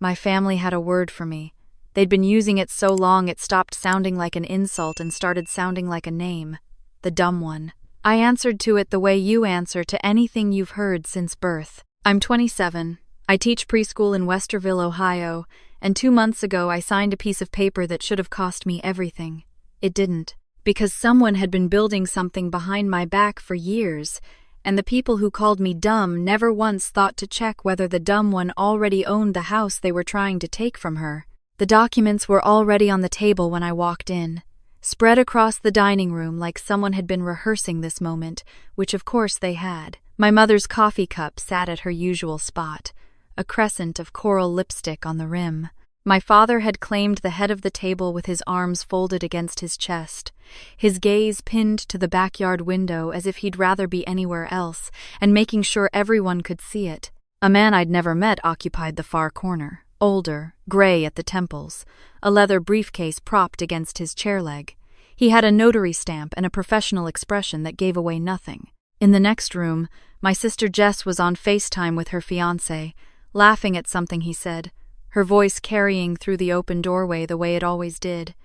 My family had a word for me. They'd been using it so long it stopped sounding like an insult and started sounding like a name. The dumb one. I answered to it the way you answer to anything you've heard since birth. I'm 27. I teach preschool in Westerville, Ohio, and 2 months ago I signed a piece of paper that should have cost me everything. It didn't, because someone had been building something behind my back for years, and the people who called me dumb never once thought to check whether the dumb one already owned the house they were trying to take from her. The documents were already on the table when I walked in, spread across the dining room like someone had been rehearsing this moment, which of course they had. My mother's coffee cup sat at her usual spot, a crescent of coral lipstick on the rim. My father had claimed the head of the table with his arms folded against his chest, his gaze pinned to the backyard window as if he'd rather be anywhere else, and making sure everyone could see it. A man I'd never met occupied the far corner, older, gray at the temples, a leather briefcase propped against his chair leg. He had a notary stamp and a professional expression that gave away nothing. In the next room, my sister Jess was on FaceTime with her fiancé, laughing at something he said, her voice carrying through the open doorway the way it always did.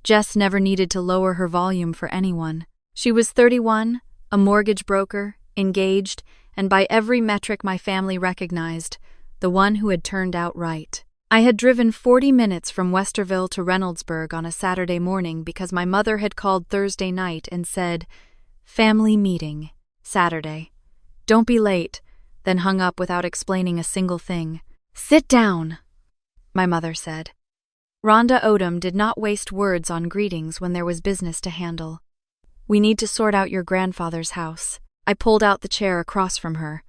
Jess never needed to lower her volume for anyone. She was 31, a mortgage broker, engaged, and by every metric my family recognized, the one who had turned out right. I had driven 40 minutes from Westerville to Reynoldsburg on a Saturday morning because my mother had called Thursday night and said, "Family meeting, Saturday. Don't be late," then hung up without explaining a single thing. "Sit down," my mother said. Rhonda Odom did not waste words on greetings when there was business to handle. "We need to sort out your grandfather's house." I pulled out the chair across from her.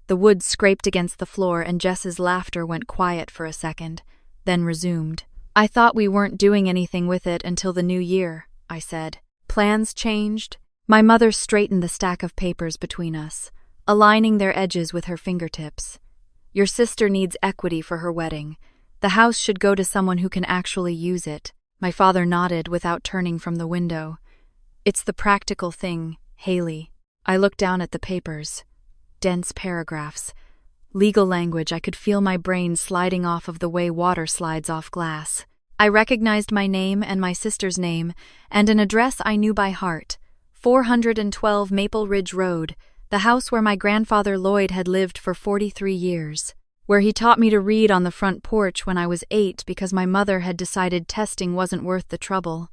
The wood scraped against the floor and Jess's laughter went quiet for a second, then resumed. "I thought we weren't doing anything with it until the new year," I said. "Plans changed?" My mother straightened the stack of papers between us, aligning their edges with her fingertips. "Your sister needs equity for her wedding. The house should go to someone who can actually use it." My father nodded without turning from the window. "It's the practical thing, Haley." I looked down at the papers. Dense paragraphs. Legal language I could feel my brain sliding off of the way water slides off glass. I recognized my name and my sister's name, and an address I knew by heart. 412 Maple Ridge Road, the house where my grandfather Lloyd had lived for 43 years. Where he taught me to read on the front porch when I was 8 because my mother had decided testing wasn't worth the trouble.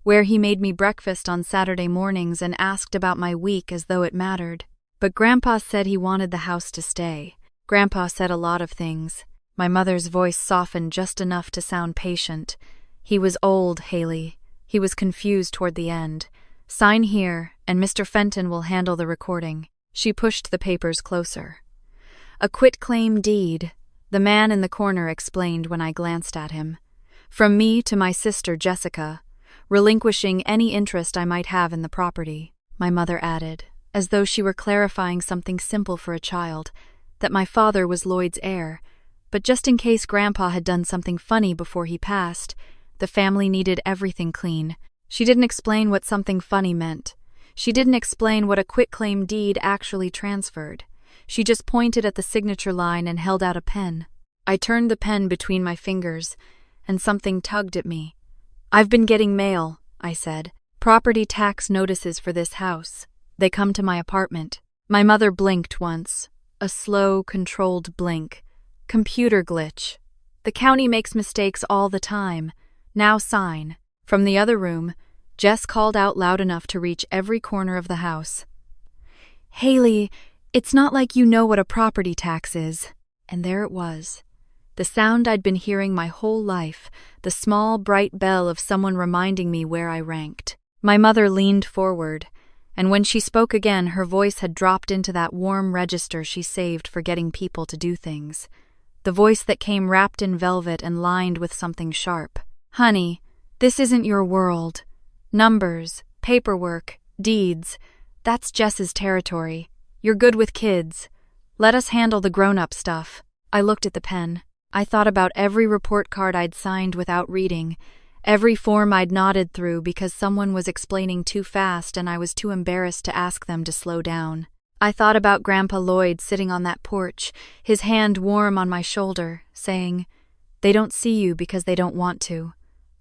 Where he made me breakfast on Saturday mornings and asked about my week as though it mattered. But Grandpa said he wanted the house to stay. Grandpa said a lot of things. My mother's voice softened just enough to sound patient. "He was old, Haley. He was confused toward the end. Sign here, and Mr. Fenton will handle the recording." She pushed the papers closer. "A quitclaim deed," the man in the corner explained when I glanced at him. "From me to my sister Jessica, relinquishing any interest I might have in the property," my mother added, as though she were clarifying something simple for a child, that my father was Lloyd's heir, but just in case Grandpa had done something funny before he passed, the family needed everything clean. She didn't explain what something funny meant. She didn't explain what a quitclaim deed actually transferred. She just pointed at the signature line and held out a pen. I turned the pen between my fingers, and something tugged at me. "I've been getting mail," I said. "Property tax notices for this house. They come to my apartment." My mother blinked once. A slow, controlled blink. "Computer glitch. The county makes mistakes all the time. Now sign." From the other room, Jess called out loud enough to reach every corner of the house. "Haley, it's not like you know what a property tax is." And there it was. The sound I'd been hearing my whole life, the small, bright bell of someone reminding me where I ranked. My mother leaned forward, and when she spoke again, her voice had dropped into that warm register she saved for getting people to do things. The voice that came wrapped in velvet and lined with something sharp. "Honey, this isn't your world. Numbers, paperwork, deeds, that's Jess's territory. You're good with kids. Let us handle the grown-up stuff." I looked at the pen. I thought about every report card I'd signed without reading, every form I'd nodded through because someone was explaining too fast and I was too embarrassed to ask them to slow down. I thought about Grandpa Lloyd sitting on that porch, his hand warm on my shoulder, saying, They don't see you because they don't want to.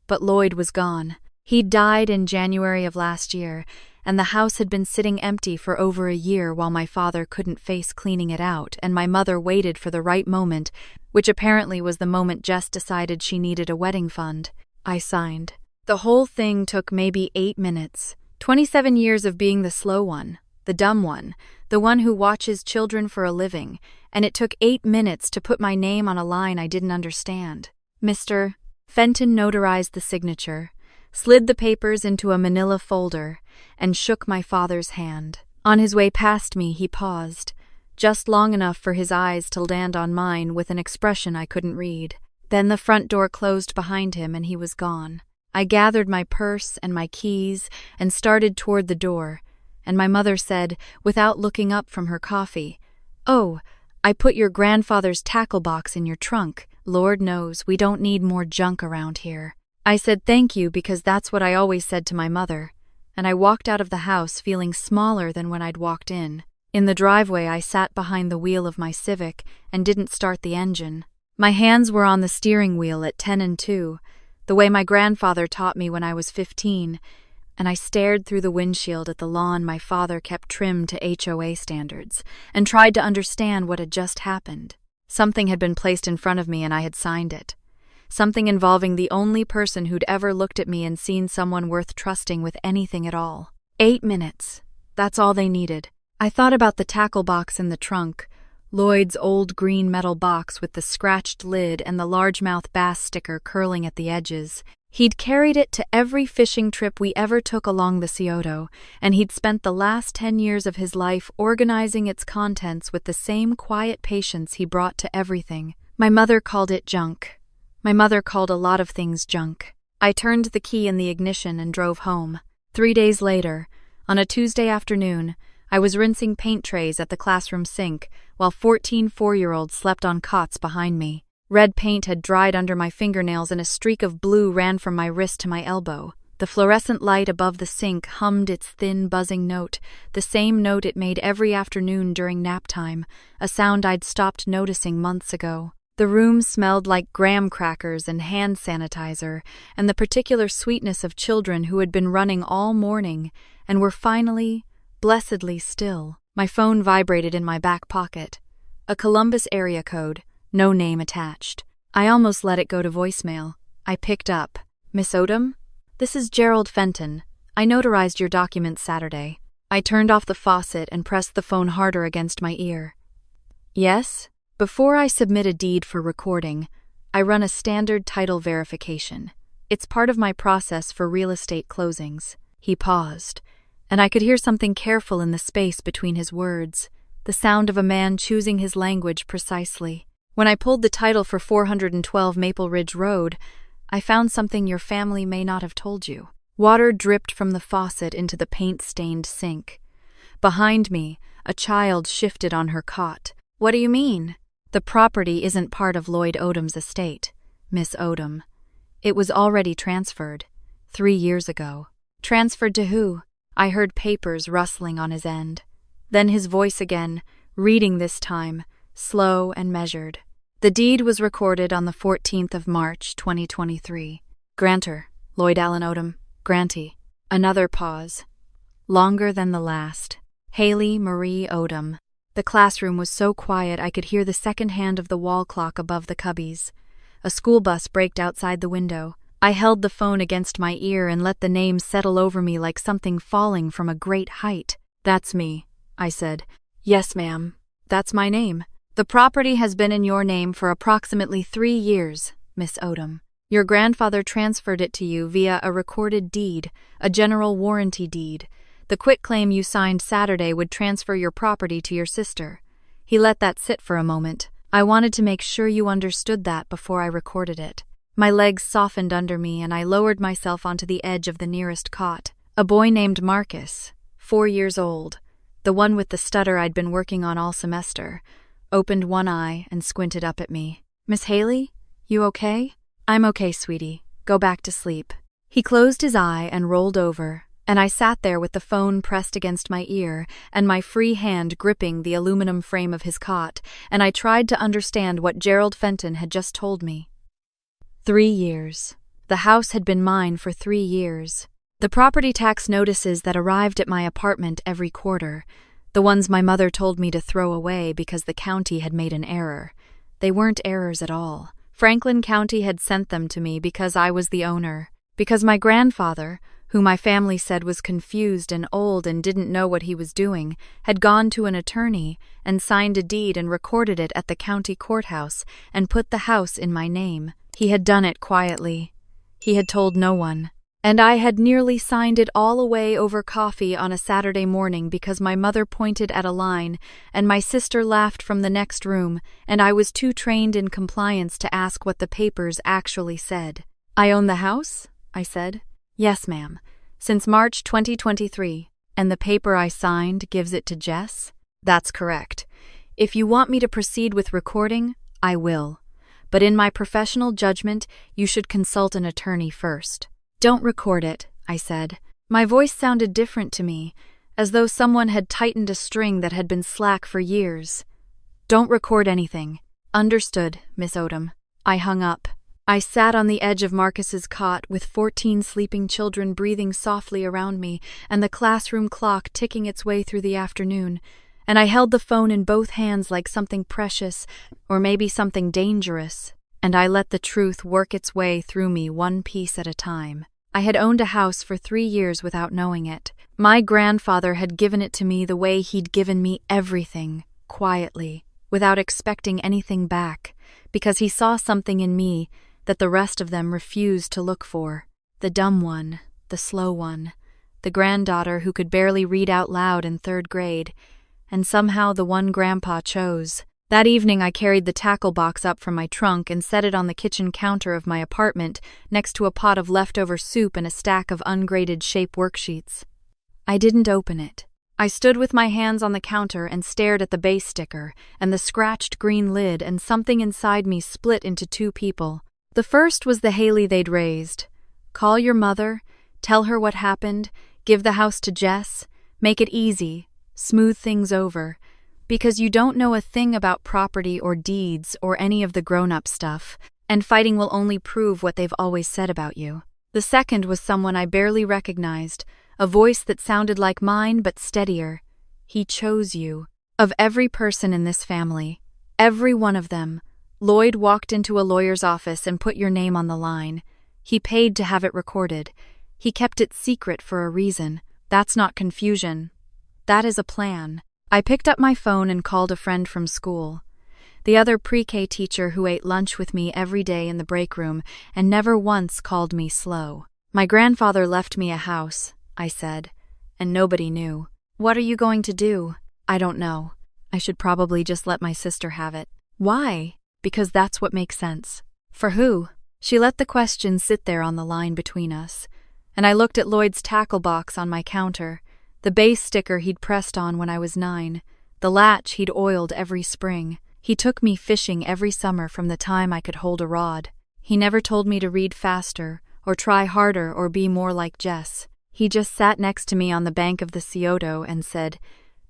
But Lloyd was gone. He'd died in January of last year, and the house had been sitting empty for over a year while my father couldn't face cleaning it out, and my mother waited for the right moment, which apparently was the moment Jess decided she needed a wedding fund. I signed. The whole thing took maybe 8 minutes. 27 years of being the slow one, the dumb one, the one who watches children for a living, and it took 8 minutes to put my name on a line I didn't understand. Mr. Fenton notarized the signature, slid the papers into a manila folder, and shook my father's hand. On his way past me, he paused, just long enough for his eyes to land on mine with an expression I couldn't read. Then the front door closed behind him and he was gone. I gathered my purse and my keys and started toward the door, and my mother said, without looking up from her coffee, "Oh, I put your grandfather's tackle box in your trunk. Lord knows we don't need more junk around here." I said thank you because that's what I always said to my mother, and I walked out of the house feeling smaller than when I'd walked in. In the driveway, I sat behind the wheel of my Civic and didn't start the engine. My hands were on the steering wheel at 10 and 2, the way my grandfather taught me when I was 15, and I stared through the windshield at the lawn my father kept trimmed to HOA standards, and tried to understand what had just happened. Something had been placed in front of me and I had signed it. Something involving the only person who'd ever looked at me and seen someone worth trusting with anything at all. 8 minutes. That's all they needed. I thought about the tackle box in the trunk, Lloyd's old green metal box with the scratched lid and the largemouth bass sticker curling at the edges. He'd carried it to every fishing trip we ever took along the Scioto, and he'd spent the last 10 years of his life organizing its contents with the same quiet patience he brought to everything. My mother called it junk. My mother called a lot of things junk. I turned the key in the ignition and drove home. 3 days later, on a Tuesday afternoon, I was rinsing paint trays at the classroom sink while 14 four-year-olds slept on cots behind me. Red paint had dried under my fingernails and a streak of blue ran from my wrist to my elbow. The fluorescent light above the sink hummed its thin, buzzing note, the same note it made every afternoon during nap time, a sound I'd stopped noticing months ago. The room smelled like graham crackers and hand sanitizer, and the particular sweetness of children who had been running all morning and were finally, blessedly still. My phone vibrated in my back pocket. A Columbus area code, no name attached. I almost let it go to voicemail. I picked up. "Miss Odom? This is Gerald Fenton. I notarized your documents Saturday." I turned off the faucet and pressed the phone harder against my ear. "Yes?" Before I submit a deed for recording, I run a standard title verification. It's part of my process for real estate closings. He paused, and I could hear something careful in the space between his words, the sound of a man choosing his language precisely. "When I pulled the title for 412 Maple Ridge Road, I found something your family may not have told you." Water dripped from the faucet into the paint-stained sink. Behind me, a child shifted on her cot. "What do you mean?" "The property isn't part of Lloyd Odom's estate, Miss Odom. It was already transferred, 3 years ago." "Transferred to who?" I heard papers rustling on his end. Then his voice again, reading this time, slow and measured. "The deed was recorded on the 14th of March, 2023. Grantor, Lloyd Allen Odom, grantee." Another pause. Longer than the last. Haley Marie Odom. The classroom was so quiet I could hear the second hand of the wall clock above the cubbies. A school bus braked outside the window. I held the phone against my ear and let the name settle over me like something falling from a great height. "That's me," I said. "Yes, ma'am. That's my name. The property has been in your name for approximately 3 years, Miss Odom. Your grandfather transferred it to you via a recorded deed, a general warranty deed. The quitclaim you signed Saturday would transfer your property to your sister." He let that sit for a moment. "I wanted to make sure you understood that before I recorded it." My legs softened under me and I lowered myself onto the edge of the nearest cot. A boy named Marcus, 4 years old, the one with the stutter I'd been working on all semester, opened one eye and squinted up at me. "Miss Haley, you okay?" "I'm okay, sweetie. Go back to sleep." He closed his eye and rolled over, and I sat there with the phone pressed against my ear and my free hand gripping the aluminum frame of his cot, and I tried to understand what Gerald Fenton had just told me. 3 years. The house had been mine for 3 years. The property tax notices that arrived at my apartment every quarter, the ones my mother told me to throw away because the county had made an error. They weren't errors at all. Franklin County had sent them to me because I was the owner. Because my grandfather, who my family said was confused and old and didn't know what he was doing, had gone to an attorney and signed a deed and recorded it at the county courthouse and put the house in my name. He had done it quietly. He had told no one. And I had nearly signed it all away over coffee on a Saturday morning because my mother pointed at a line and my sister laughed from the next room, and I was too trained in compliance to ask what the papers actually said. "I own the house?" I said. "Yes, ma'am. Since March 2023. And the paper I signed gives it to Jess?" "That's correct. If you want me to proceed with recording, I will. But in my professional judgment, you should consult an attorney first." "Don't record it," I said. My voice sounded different to me, as though someone had tightened a string that had been slack for years. "Don't record anything." "Understood, Miss Odom." I hung up. I sat on the edge of Marcus's cot with 14 sleeping children breathing softly around me and the classroom clock ticking its way through the afternoon, and I held the phone in both hands like something precious, or maybe something dangerous, and I let the truth work its way through me one piece at a time. I had owned a house for 3 years without knowing it. My grandfather had given it to me the way he'd given me everything, quietly, without expecting anything back, because he saw something in me that the rest of them refused to look for. The dumb one, the slow one, the granddaughter who could barely read out loud in 3rd grade, and somehow the one Grandpa chose. That evening I carried the tackle box up from my trunk and set it on the kitchen counter of my apartment next to a pot of leftover soup and a stack of ungraded shape worksheets. I didn't open it. I stood with my hands on the counter and stared at the base sticker and the scratched green lid, and something inside me split into 2 people. The first was the Haley they'd raised. Call your mother, tell her what happened, give the house to Jess, make it easy, smooth things over, because you don't know a thing about property or deeds or any of the grown-up stuff, and fighting will only prove what they've always said about you. The second was someone I barely recognized, a voice that sounded like mine but steadier. He chose you. Of every person in this family, every one of them, Lloyd walked into a lawyer's office and put your name on the line. He paid to have it recorded. He kept it secret for a reason. That's not confusion. That is a plan. I picked up my phone and called a friend from school, the other pre-K teacher who ate lunch with me every day in the break room and never once called me slow. "My grandfather left me a house," I said, "and nobody knew." "What are you going to do?" "I don't know. I should probably just let my sister have it." "Why?" "Because that's what makes sense." "For who?" She let the question sit there on the line between us, and I looked at Lloyd's tackle box on my counter, the base sticker he'd pressed on when I was 9, the latch he'd oiled every spring. He took me fishing every summer from the time I could hold a rod. He never told me to read faster, or try harder, or be more like Jess. He just sat next to me on the bank of the Scioto and said,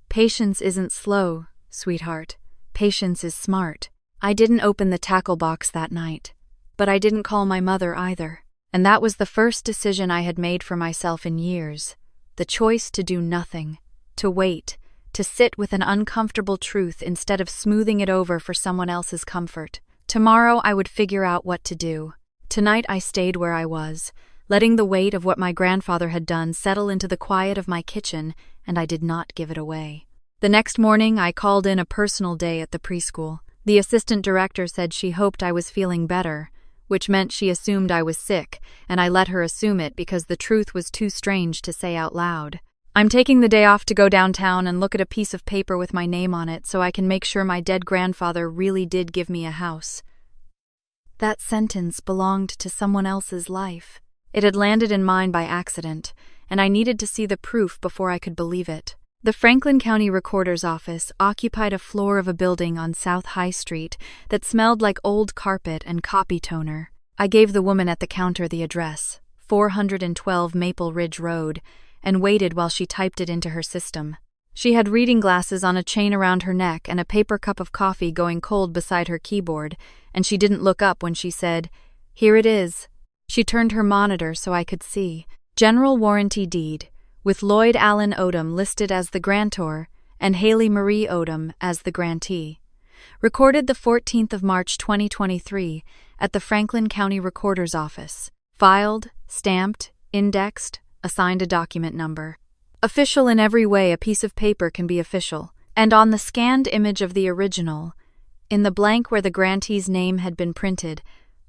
"Patience isn't slow, sweetheart. Patience is smart." I didn't open the tackle box that night, but I didn't call my mother either. And that was the first decision I had made for myself in years. The choice to do nothing, to wait, to sit with an uncomfortable truth instead of smoothing it over for someone else's comfort. Tomorrow I would figure out what to do. Tonight I stayed where I was, letting the weight of what my grandfather had done settle into the quiet of my kitchen, and I did not give it away. The next morning I called in a personal day at the preschool. The assistant director said she hoped I was feeling better, which meant she assumed I was sick, and I let her assume it because the truth was too strange to say out loud. "I'm taking the day off to go downtown and look at a piece of paper with my name on it so I can make sure my dead grandfather really did give me a house." That sentence belonged to someone else's life. It had landed in mine by accident, and I needed to see the proof before I could believe it. The Franklin County Recorder's Office occupied a floor of a building on South High Street that smelled like old carpet and copy toner. I gave the woman at the counter the address, 412 Maple Ridge Road, and waited while she typed it into her system. She had reading glasses on a chain around her neck and a paper cup of coffee going cold beside her keyboard, and she didn't look up when she said, Here it is. She turned her monitor so I could see. General warranty deed, with Lloyd Allen Odom listed as the grantor and Haley Marie Odom as the grantee. Recorded the 14th of March 2023 at the Franklin County Recorder's Office. Filed, stamped, indexed, assigned a document number. Official in every way a piece of paper can be official. And on the scanned image of the original, in the blank where the grantee's name had been printed,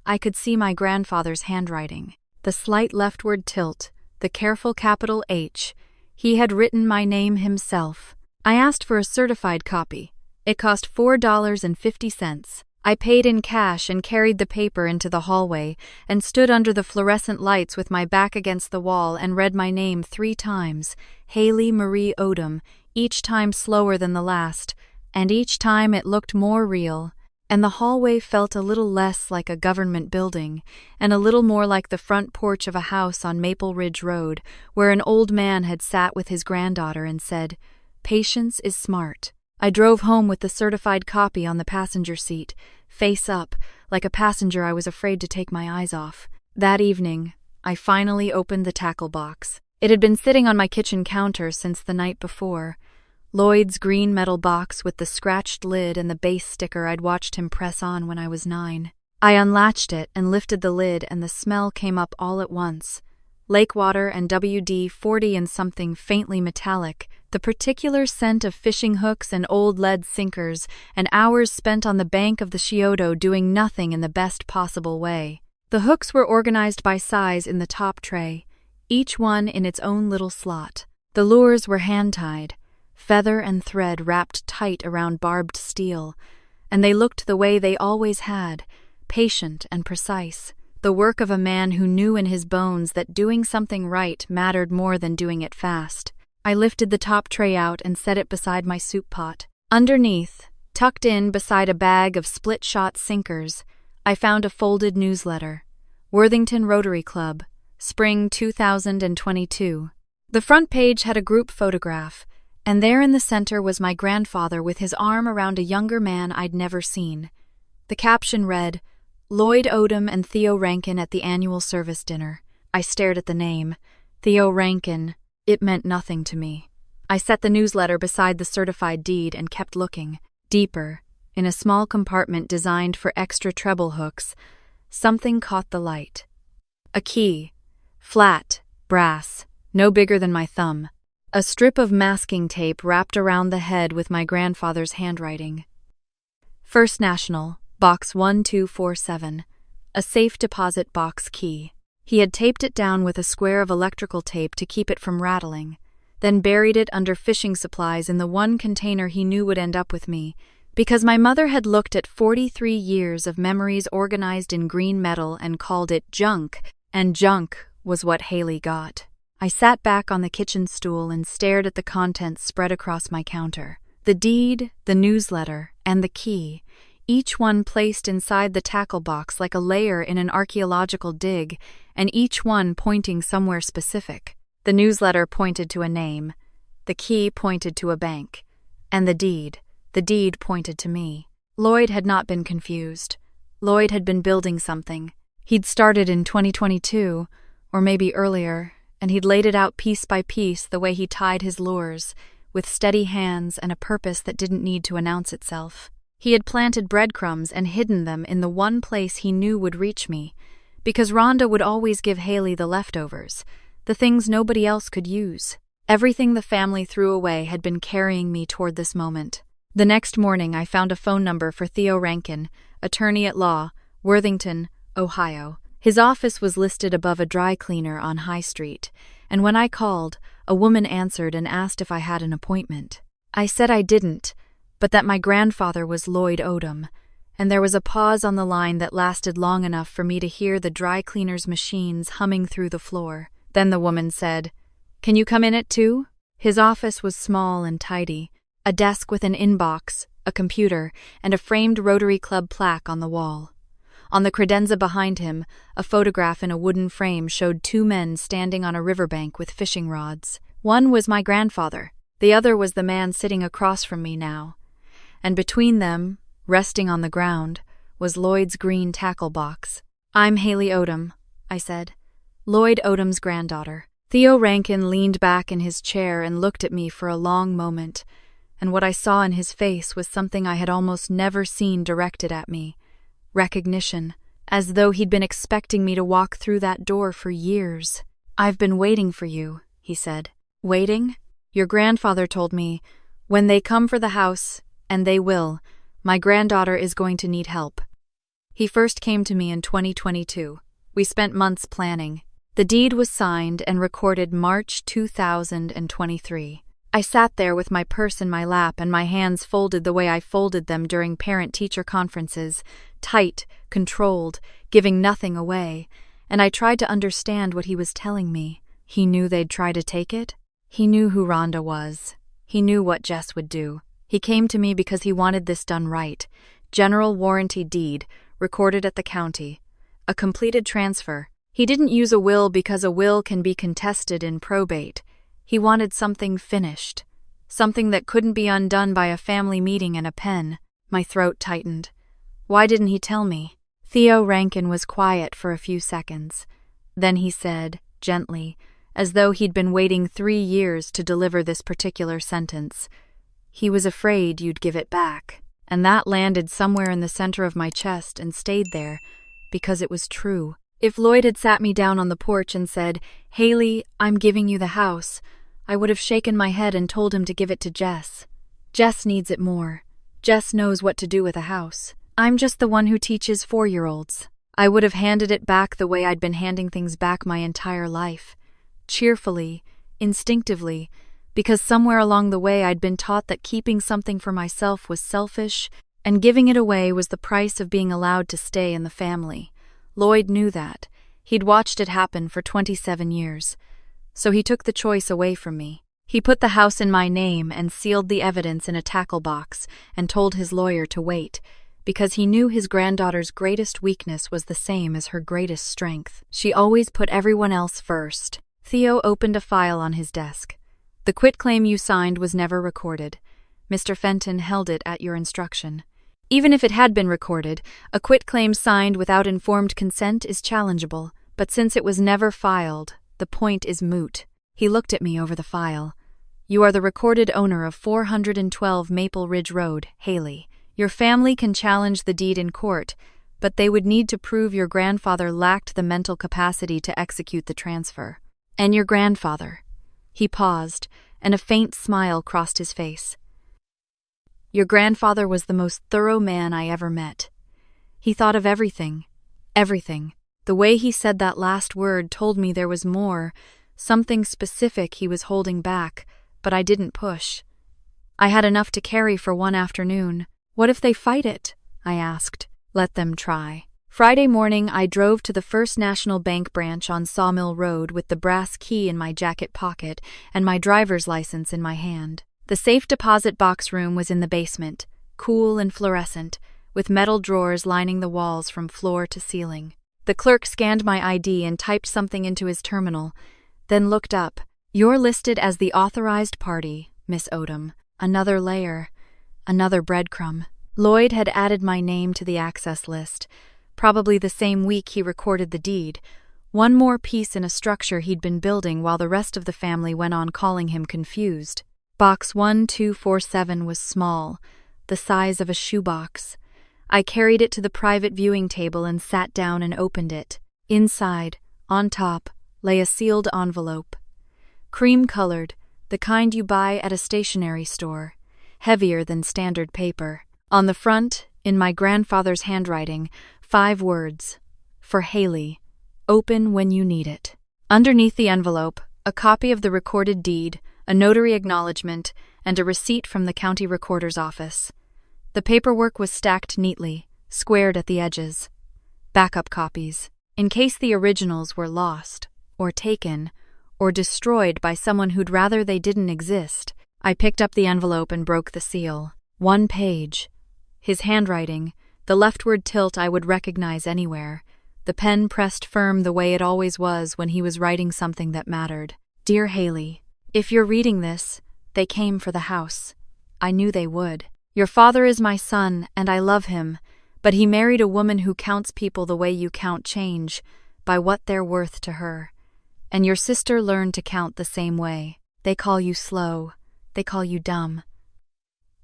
I could see my grandfather's handwriting. The slight leftward tilt, the careful capital H. He had written my name himself. I asked for a certified copy. It cost $4.50. I paid in cash and carried the paper into the hallway and stood under the fluorescent lights with my back against the wall and read my name 3 times, Haley Marie Odom, each time slower than the last, and each time it looked more real, and the hallway felt a little less like a government building and a little more like the front porch of a house on Maple Ridge Road where an old man had sat with his granddaughter and said, "Patience is smart." I drove home with the certified copy on the passenger seat, face up, like a passenger I was afraid to take my eyes off. That evening, I finally opened the tackle box. It had been sitting on my kitchen counter since the night before. Lloyd's green metal box with the scratched lid and the base sticker I'd watched him press on when I was 9. I unlatched it and lifted the lid and the smell came up all at once. Lake water and WD-40 and something faintly metallic, the particular scent of fishing hooks and old lead sinkers, and hours spent on the bank of the Scioto doing nothing in the best possible way. The hooks were organized by size in the top tray, each one in its own little slot. The lures were hand-tied, feather and thread wrapped tight around barbed steel, and they looked the way they always had, patient and precise, the work of a man who knew in his bones that doing something right mattered more than doing it fast. I lifted the top tray out and set it beside my soup pot. Underneath, tucked in beside a bag of split-shot sinkers, I found a folded newsletter. Worthington Rotary Club, Spring 2022. The front page had a group photograph, and there in the center was my grandfather with his arm around a younger man I'd never seen. The caption read, "Lloyd Odom and Theo Rankin at the annual service dinner." I stared at the name. Theo Rankin. It meant nothing to me. I set the newsletter beside the certified deed and kept looking. Deeper, in a small compartment designed for extra treble hooks, something caught the light. A key. Flat, brass, no bigger than my thumb. A strip of masking tape wrapped around the head with my grandfather's handwriting. First National, Box 1247. A safe deposit box key. He had taped it down with a square of electrical tape to keep it from rattling, then buried it under fishing supplies in the one container he knew would end up with me, because my mother had looked at 43 years of memories organized in green metal and called it junk, and junk was what Haley got. I sat back on the kitchen stool and stared at the contents spread across my counter. The deed, the newsletter, and the key, each one placed inside the tackle box like a layer in an archaeological dig, and each one pointing somewhere specific. The newsletter pointed to a name, the key pointed to a bank, and the deed pointed to me. Lloyd had not been confused. Lloyd had been building something. He'd started in 2022, or maybe earlier, and he'd laid it out piece by piece the way he tied his lures, with steady hands and a purpose that didn't need to announce itself. He had planted breadcrumbs and hidden them in the one place he knew would reach me, because Rhonda would always give Haley the leftovers, the things nobody else could use. Everything the family threw away had been carrying me toward this moment. The next morning I found a phone number for Theo Rankin, attorney at law, Worthington, Ohio. His office was listed above a dry cleaner on High Street, and when I called, a woman answered and asked if I had an appointment. I said I didn't, but that my grandfather was Lloyd Odom, and there was a pause on the line that lasted long enough for me to hear the dry cleaner's machines humming through the floor. Then the woman said, "Can you come in at 2?" His office was small and tidy, a desk with an inbox, a computer, and a framed Rotary Club plaque on the wall. On the credenza behind him, a photograph in a wooden frame showed 2 men standing on a riverbank with fishing rods. One was my grandfather, the other was the man sitting across from me now. And between them, resting on the ground, was Lloyd's green tackle box. I'm Haley Odom, I said. Lloyd Odom's granddaughter. Theo Rankin leaned back in his chair and looked at me for a long moment, and what I saw in his face was something I had almost never seen directed at me. Recognition, as though he'd been expecting me to walk through that door for years. I've been waiting for you, he said. Waiting? Your grandfather told me, when they come for the house, and they will, my granddaughter is going to need help. He first came to me in 2022. We spent months planning. The deed was signed and recorded March 2023. I sat there with my purse in my lap and my hands folded the way I folded them during parent-teacher conferences, tight, controlled, giving nothing away, and I tried to understand what he was telling me. He knew they'd try to take it? He knew who Rhonda was. He knew what Jess would do. He came to me because he wanted this done right. General warranty deed, recorded at the county. A completed transfer. He didn't use a will because a will can be contested in probate. He wanted something finished. Something that couldn't be undone by a family meeting and a pen. My throat tightened. Why didn't he tell me? Theo Rankin was quiet for a few seconds. Then he said, gently, as though he'd been waiting 3 years to deliver this particular sentence, he was afraid you'd give it back. And that landed somewhere in the center of my chest and stayed there, because it was true. If Lloyd had sat me down on the porch and said, Haley, I'm giving you the house, I would have shaken my head and told him to give it to Jess. Jess needs it more. Jess knows what to do with a house. I'm just the one who teaches 4-year-olds. I would have handed it back the way I'd been handing things back my entire life. Cheerfully, instinctively, because somewhere along the way I'd been taught that keeping something for myself was selfish, and giving it away was the price of being allowed to stay in the family. Lloyd knew that. He'd watched it happen for 27 years. So he took the choice away from me. He put the house in my name and sealed the evidence in a tackle box and told his lawyer to wait, because he knew his granddaughter's greatest weakness was the same as her greatest strength. She always put everyone else first. Theo opened a file on his desk. The quitclaim you signed was never recorded. Mr. Fenton held it at your instruction. Even if it had been recorded, a quitclaim signed without informed consent is challengeable, but since it was never filed, the point is moot. He looked at me over the file. You are the recorded owner of 412 Maple Ridge Road, Haley. Your family can challenge the deed in court, but they would need to prove your grandfather lacked the mental capacity to execute the transfer. And your grandfather. He paused, and a faint smile crossed his face. Your grandfather was the most thorough man I ever met. He thought of everything. Everything. The way he said that last word told me there was more, something specific he was holding back, but I didn't push. I had enough to carry for one afternoon. What if they fight it? I asked. Let them try. Friday morning, I drove to the First National Bank branch on Sawmill Road with the brass key in my jacket pocket and my driver's license in my hand. The safe deposit box room was in the basement, cool and fluorescent, with metal drawers lining the walls from floor to ceiling. The clerk scanned my ID and typed something into his terminal, then looked up. You're listed as the authorized party, Miss Odom. Another layer. Another breadcrumb. Lloyd had added my name to the access list. Probably the same week he recorded the deed. One more piece in a structure he'd been building while the rest of the family went on calling him confused. Box 1247 was small, the size of a shoebox. I carried it to the private viewing table and sat down and opened it. Inside, on top, lay a sealed envelope. Cream-colored, the kind you buy at a stationery store, heavier than standard paper. On the front, in my grandfather's handwriting, 5 words. For Haley. Open when you need it. Underneath the envelope, a copy of the recorded deed, a notary acknowledgement, and a receipt from the county recorder's office. The paperwork was stacked neatly, squared at the edges. Backup copies, in case the originals were lost, or taken, or destroyed by someone who'd rather they didn't exist. I picked up the envelope and broke the seal. 1 page. His handwriting, the leftward tilt I would recognize anywhere, the pen pressed firm the way it always was when he was writing something that mattered. Dear Haley, if you're reading this, they came for the house. I knew they would. Your father is my son, and I love him, But he married a woman who counts people the way you count change, by what they're worth to her. And your sister learned to count the same way. They call you slow. They call you dumb.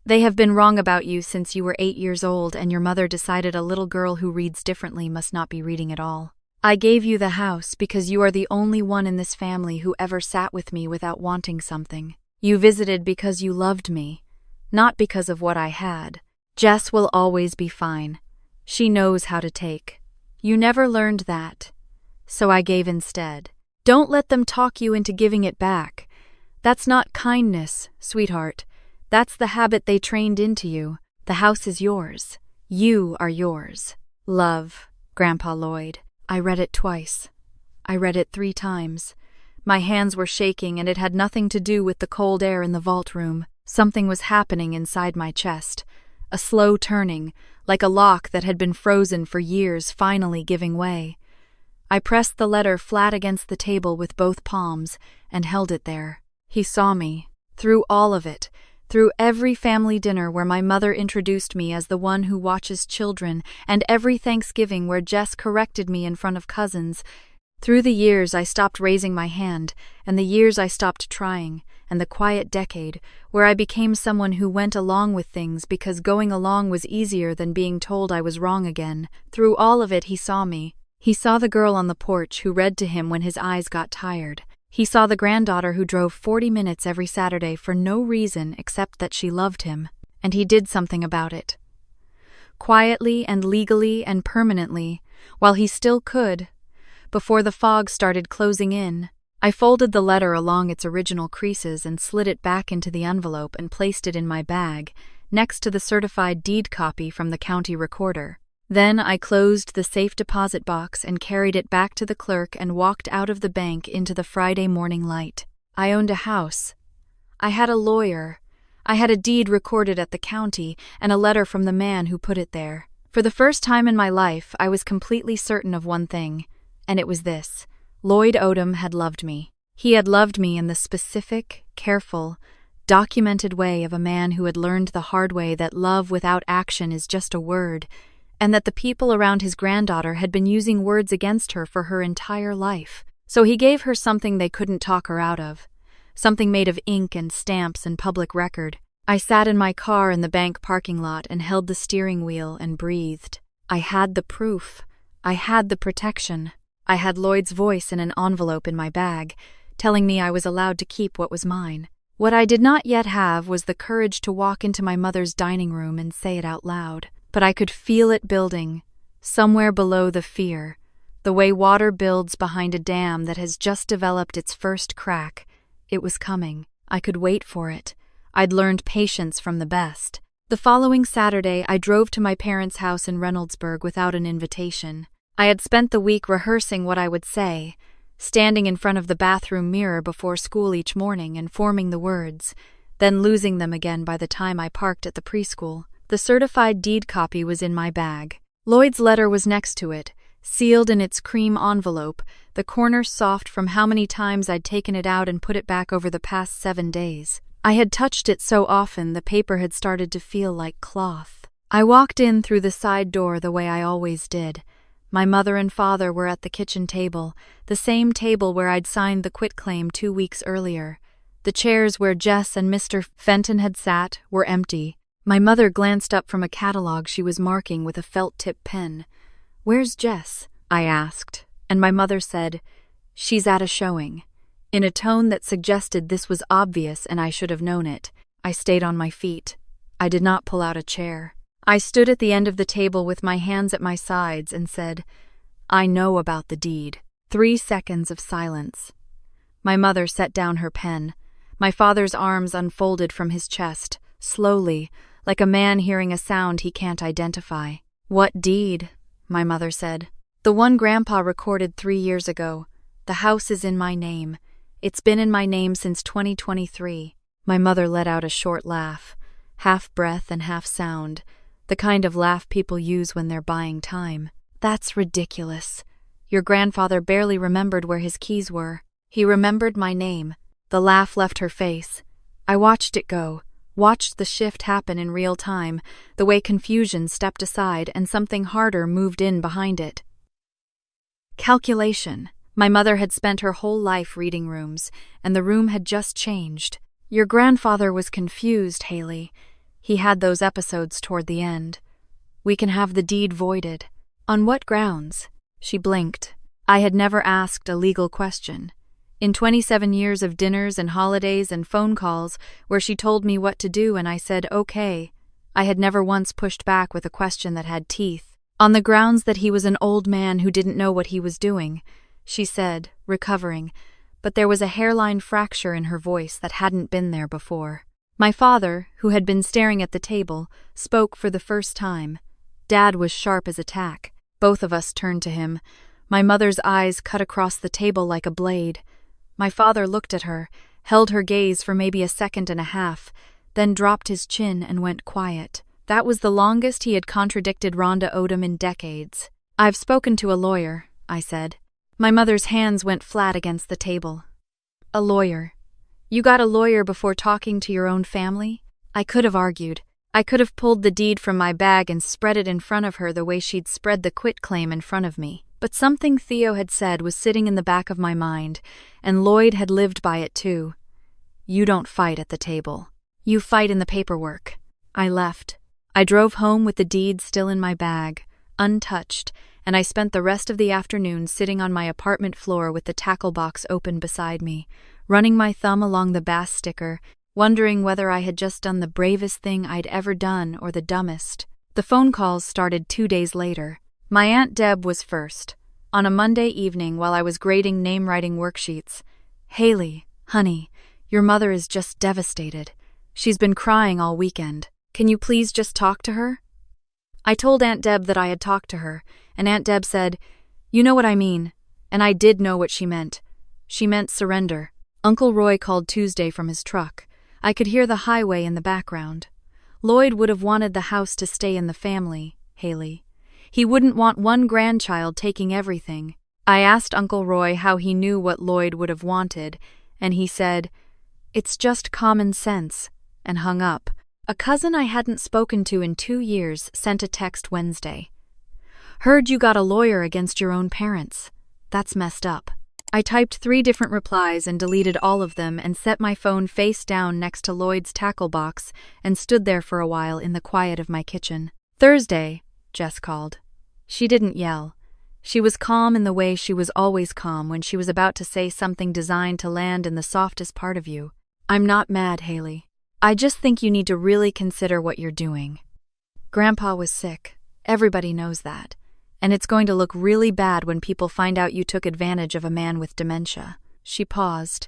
They have been wrong about you since you were 8 years old, and your mother decided a little girl who reads differently must not be reading at all. I gave you the house because you are the only one in this family who ever sat with me without wanting something. You visited because you loved me, not because of what I had. Jess will always be fine. She knows how to take. You never learned that, so I gave instead. Don't let them talk you into giving it back. That's not kindness, sweetheart. That's the habit they trained into you. The house is yours. You are yours. Love, Grandpa Lloyd. I read it twice. I read it 3 times. My hands were shaking, and it had nothing to do with the cold air in the vault room. Something was happening inside my chest. A slow turning, like a lock that had been frozen for years finally giving way. I pressed the letter flat against the table with both palms and held it there. He saw me. Through all of it. Through every family dinner where my mother introduced me as the one who watches children, and every Thanksgiving where Jess corrected me in front of cousins. Through the years I stopped raising my hand, and the years I stopped trying, and the quiet decade where I became someone who went along with things because going along was easier than being told I was wrong again. Through all of it he saw me. He saw the girl on the porch who read to him when his eyes got tired. He saw the granddaughter who drove 40 minutes every Saturday for no reason except that she loved him, and he did something about it. Quietly and legally and permanently, while he still could, before the fog started closing in. I folded the letter along its original creases and slid it back into the envelope and placed it in my bag, next to the certified deed copy from the county recorder. Then I closed the safe deposit box and carried it back to the clerk and walked out of the bank into the Friday morning light. I owned a house. I had a lawyer. I had a deed recorded at the county and a letter from the man who put it there. For the first time in my life, I was completely certain of one thing, and it was this. Lloyd Odom had loved me. He had loved me in the specific, careful, documented way of a man who had learned the hard way that love without action is just a word, and that the people around his granddaughter had been using words against her for her entire life. So he gave her something they couldn't talk her out of, something made of ink and stamps and public record. I sat in my car in the bank parking lot and held the steering wheel and breathed. I had the proof. I had the protection. I had Lloyd's voice in an envelope in my bag, telling me I was allowed to keep what was mine. What I did not yet have was the courage to walk into my mother's dining room and say it out loud. But I could feel it building, somewhere below the fear, the way water builds behind a dam that has just developed its first crack. It was coming. I could wait for it. I'd learned patience from the best. The following Saturday, I drove to my parents' house in Reynoldsburg without an invitation. I had spent the week rehearsing what I would say, standing in front of the bathroom mirror before school each morning and forming the words, then losing them again by the time I parked at the preschool. The certified deed copy was in my bag. Lloyd's letter was next to it, sealed in its cream envelope, the corners soft from how many times I'd taken it out and put it back over the past 7 days. I had touched it so often the paper had started to feel like cloth. I walked in through the side door the way I always did. My mother and father were at the kitchen table, the same table where I'd signed the quitclaim 2 weeks earlier. The chairs where Jess and Mr. Fenton had sat were empty. My mother glanced up from a catalog she was marking with a felt-tip pen. "Where's Jess?" I asked, and my mother said, "She's at a showing," in a tone that suggested this was obvious and I should have known it. I stayed on my feet. I did not pull out a chair. I stood at the end of the table with my hands at my sides and said, "I know about the deed." 3 seconds of silence. My mother set down her pen. My father's arms unfolded from his chest, slowly, like a man hearing a sound he can't identify. "What deed?" my mother said. "The one Grandpa recorded 3 years ago. The house is in my name. It's been in my name since 2023. My mother let out a short laugh, half breath and half sound, the kind of laugh people use when they're buying time. "That's ridiculous. Your grandfather barely remembered where his keys were. He remembered my name." The laugh left her face. I watched it go, watched the shift happen in real time, the way confusion stepped aside and something harder moved in behind it. Calculation. My mother had spent her whole life reading rooms, and the room had just changed. Your grandfather was confused, Haley. He had those episodes toward the end. We can have the deed voided. On what grounds? She blinked. I had never asked a legal question. In 27 years of dinners and holidays and phone calls where she told me what to do and I said, okay, I had never once pushed back with a question that had teeth. On the grounds that he was an old man who didn't know what he was doing, she said, recovering, but there was a hairline fracture in her voice that hadn't been there before. My father, who had been staring at the table, spoke for the first time. Dad was sharp as a tack. Both of us turned to him. My mother's eyes cut across the table like a blade. My father looked at her, held her gaze for maybe a second and a half, then dropped his chin and went quiet. That was the longest he had contradicted Rhonda Odom in decades. I've spoken to a lawyer, I said. My mother's hands went flat against the table. A lawyer. You got a lawyer before talking to your own family? I could have argued. I could have pulled the deed from my bag and spread it in front of her the way she'd spread the quitclaim in front of me. But something Theo had said was sitting in the back of my mind, and Lloyd had lived by it too. You don't fight at the table. You fight in the paperwork. I left. I drove home with the deed still in my bag, untouched, and I spent the rest of the afternoon sitting on my apartment floor with the tackle box open beside me, running my thumb along the bass sticker, wondering whether I had just done the bravest thing I'd ever done or the dumbest. The phone calls started 2 days later. My Aunt Deb was first, on a Monday evening while I was grading name-writing worksheets. Haley, honey, your mother is just devastated. She's been crying all weekend. Can you please just talk to her? I told Aunt Deb that I had talked to her, and Aunt Deb said, you know what I mean, and I did know what she meant. She meant surrender. Uncle Roy called Tuesday from his truck. I could hear the highway in the background. Lloyd would have wanted the house to stay in the family, Haley. He wouldn't want one grandchild taking everything. I asked Uncle Roy how he knew what Lloyd would have wanted, and he said, it's just common sense, and hung up. A cousin I hadn't spoken to in 2 years sent a text Wednesday. Heard you got a lawyer against your own parents. That's messed up. I typed 3 different replies and deleted all of them and set my phone face down next to Lloyd's tackle box and stood there for a while in the quiet of my kitchen. Thursday, Jess called. She didn't yell. She was calm in the way she was always calm when she was about to say something designed to land in the softest part of you. I'm not mad, Haley. I just think you need to really consider what you're doing. Grandpa was sick. Everybody knows that. And it's going to look really bad when people find out you took advantage of a man with dementia. She paused.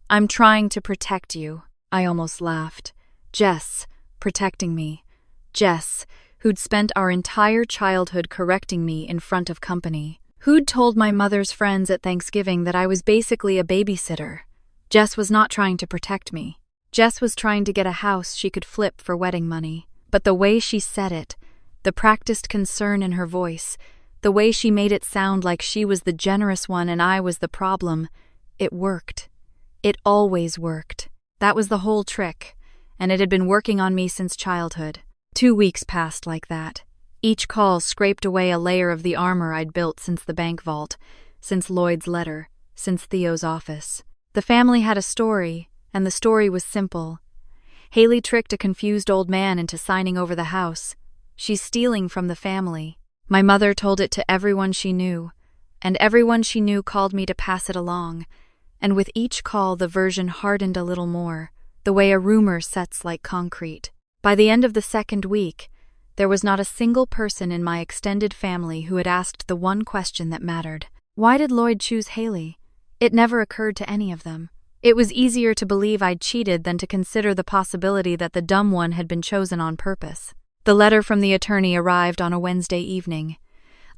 I'm trying to protect you. I almost laughed. Jess, protecting me. Jess, who'd spent our entire childhood correcting me in front of company. Who'd told my mother's friends at Thanksgiving that I was basically a babysitter. Jess was not trying to protect me. Jess was trying to get a house she could flip for wedding money. But the way she said it, the practiced concern in her voice, the way she made it sound like she was the generous one and I was the problem, it worked. It always worked. That was the whole trick, and it had been working on me since childhood. 2 weeks passed like that. Each call scraped away a layer of the armor I'd built since the bank vault, since Lloyd's letter, since Theo's office. The family had a story, and the story was simple. Haley tricked a confused old man into signing over the house. She's stealing from the family. My mother told it to everyone she knew, and everyone she knew called me to pass it along, and with each call the version hardened a little more, the way a rumor sets like concrete. By the end of the 2nd week, there was not a single person in my extended family who had asked the one question that mattered. Why did Lloyd choose Haley? It never occurred to any of them. It was easier to believe I'd cheated than to consider the possibility that the dumb one had been chosen on purpose. The letter from the attorney arrived on a Wednesday evening.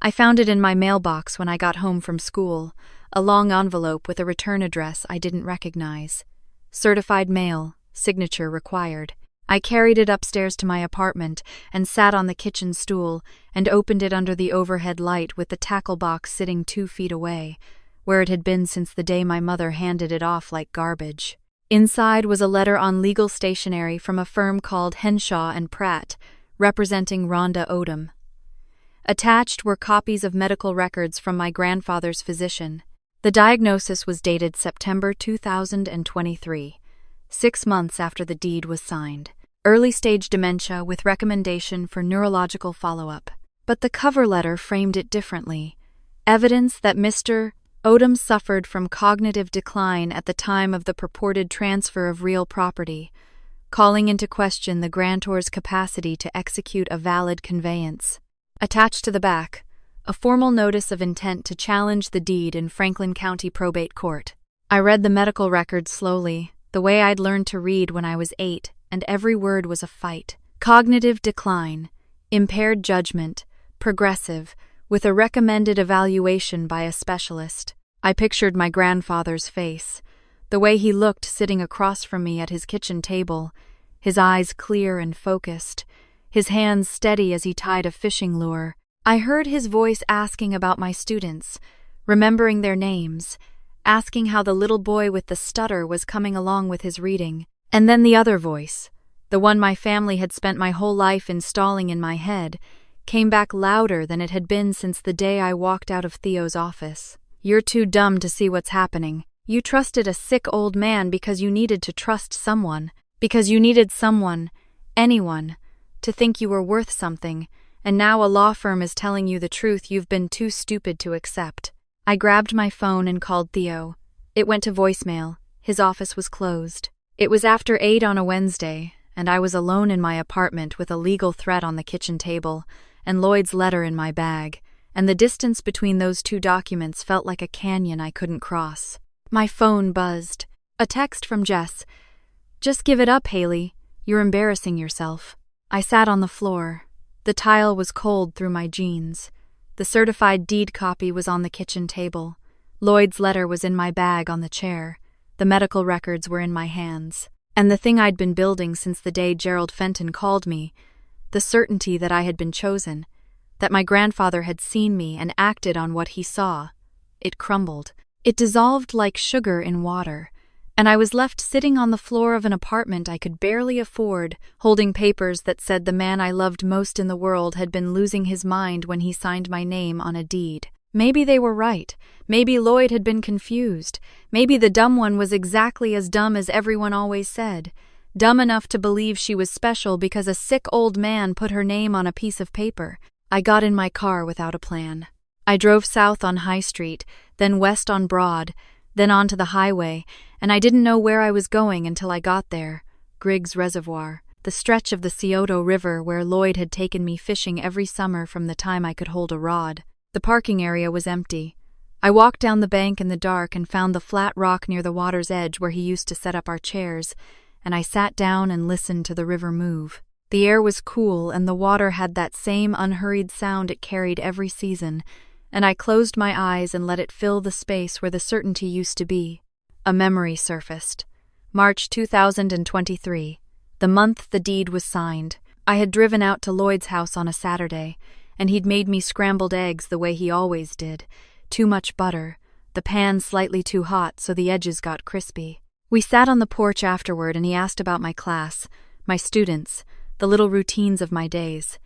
I found it in my mailbox when I got home from school, a long envelope with a return address I didn't recognize. Certified mail, signature required. I carried it upstairs to my apartment and sat on the kitchen stool and opened it under the overhead light with the tackle box sitting 2 feet away, where it had been since the day my mother handed it off like garbage. Inside was a letter on legal stationery from a firm called Henshaw and Pratt, representing Rhonda Odom. Attached were copies of medical records from my grandfather's physician. The diagnosis was dated September 2023, 6 months after the deed was signed. Early-stage dementia with recommendation for neurological follow-up. But the cover letter framed it differently. Evidence that Mr. Odom suffered from cognitive decline at the time of the purported transfer of real property, calling into question the grantor's capacity to execute a valid conveyance. Attached to the back, a formal notice of intent to challenge the deed in Franklin County Probate Court. I read the medical records slowly, the way I'd learned to read when I was 8, and every word was a fight. Cognitive decline, impaired judgment, progressive, with a recommended evaluation by a specialist. I pictured my grandfather's face, the way he looked sitting across from me at his kitchen table, his eyes clear and focused, his hands steady as he tied a fishing lure. I heard his voice asking about my students, remembering their names, asking how the little boy with the stutter was coming along with his reading. And then the other voice, the one my family had spent my whole life installing in my head, came back louder than it had been since the day I walked out of Theo's office. "You're too dumb to see what's happening. You trusted a sick old man because you needed to trust someone, because you needed someone, anyone, to think you were worth something, and now a law firm is telling you the truth you've been too stupid to accept." I grabbed my phone and called Theo. It went to voicemail. His office was closed. It was after 8 on a Wednesday, and I was alone in my apartment with a legal threat on the kitchen table, and Lloyd's letter in my bag, and the distance between those two documents felt like a canyon I couldn't cross. My phone buzzed. A text from Jess. "Just give it up, Haley. You're embarrassing yourself." I sat on the floor. The tile was cold through my jeans. The certified deed copy was on the kitchen table. Lloyd's letter was in my bag on the chair. The medical records were in my hands. And the thing I'd been building since the day Gerald Fenton called me, the certainty that I had been chosen, that my grandfather had seen me and acted on what he saw, it crumbled. It dissolved like sugar in water, and I was left sitting on the floor of an apartment I could barely afford, holding papers that said the man I loved most in the world had been losing his mind when he signed my name on a deed. Maybe they were right. Maybe Lloyd had been confused. Maybe the dumb one was exactly as dumb as everyone always said. Dumb enough to believe she was special because a sick old man put her name on a piece of paper. I got in my car without a plan. I drove south on High Street, then west on Broad, then onto the highway, and I didn't know where I was going until I got there. Griggs Reservoir, the stretch of the Scioto River where Lloyd had taken me fishing every summer from the time I could hold a rod. The parking area was empty. I walked down the bank in the dark and found the flat rock near the water's edge where he used to set up our chairs, and I sat down and listened to the river move. The air was cool and the water had that same unhurried sound it carried every season, and I closed my eyes and let it fill the space where the certainty used to be. A memory surfaced. March 2023, the month the deed was signed. I had driven out to Lloyd's house on a Saturday, and he'd made me scrambled eggs the way he always did. Too much butter, the pan slightly too hot so the edges got crispy. We sat on the porch afterward and he asked about my class, my students, the little routines of my days.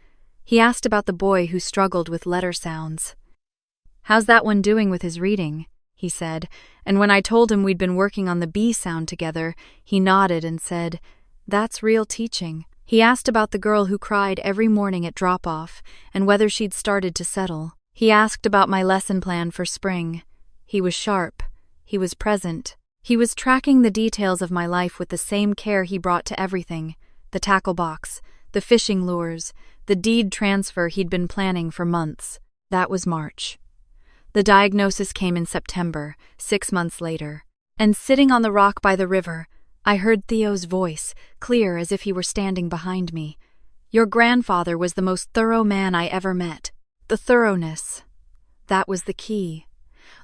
He asked about the boy who struggled with letter sounds. "How's that one doing with his reading?" he said, and when I told him we'd been working on the B sound together, he nodded and said, "That's real teaching." He asked about the girl who cried every morning at drop-off and whether she'd started to settle. He asked about my lesson plan for spring. He was sharp. He was present. He was tracking the details of my life with the same care he brought to everything: the tackle box, the fishing lures, the deed transfer he'd been planning for months. That was March. The diagnosis came in September, 6 months later, and sitting on the rock by the river, I heard Theo's voice, clear as if he were standing behind me. "Your grandfather was the most thorough man I ever met." The thoroughness. That was the key.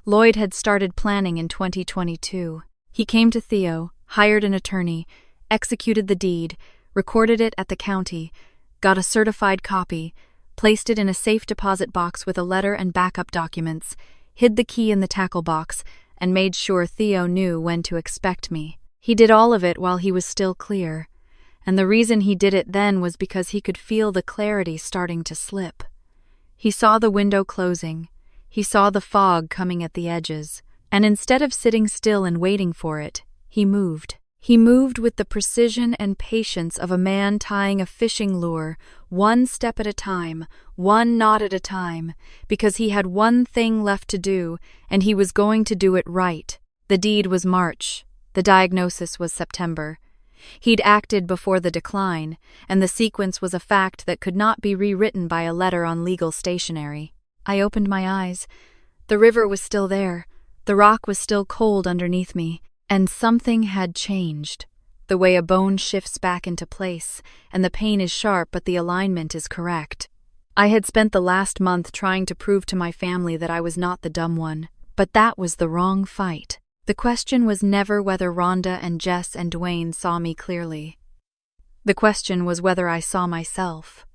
Lloyd had started planning in 2022. He came to Theo, hired an attorney, executed the deed, recorded it at the county, got a certified copy, placed it in a safe deposit box with a letter and backup documents, hid the key in the tackle box, and made sure Theo knew when to expect me. He did all of it while he was still clear, and the reason he did it then was because he could feel the clarity starting to slip. He saw the window closing, he saw the fog coming at the edges, and instead of sitting still and waiting for it, he moved. He moved with the precision and patience of a man tying a fishing lure, one step at a time, one knot at a time, because he had one thing left to do, and he was going to do it right. The deed was March. The diagnosis was September. He'd acted before the decline, and the sequence was a fact that could not be rewritten by a letter on legal stationery. I opened my eyes. The river was still there. The rock was still cold underneath me. And something had changed. The way a bone shifts back into place, and the pain is sharp but the alignment is correct. I had spent the last month trying to prove to my family that I was not the dumb one, but that was the wrong fight. The question was never whether Rhonda and Jess and Dwayne saw me clearly. The question was whether I saw myself.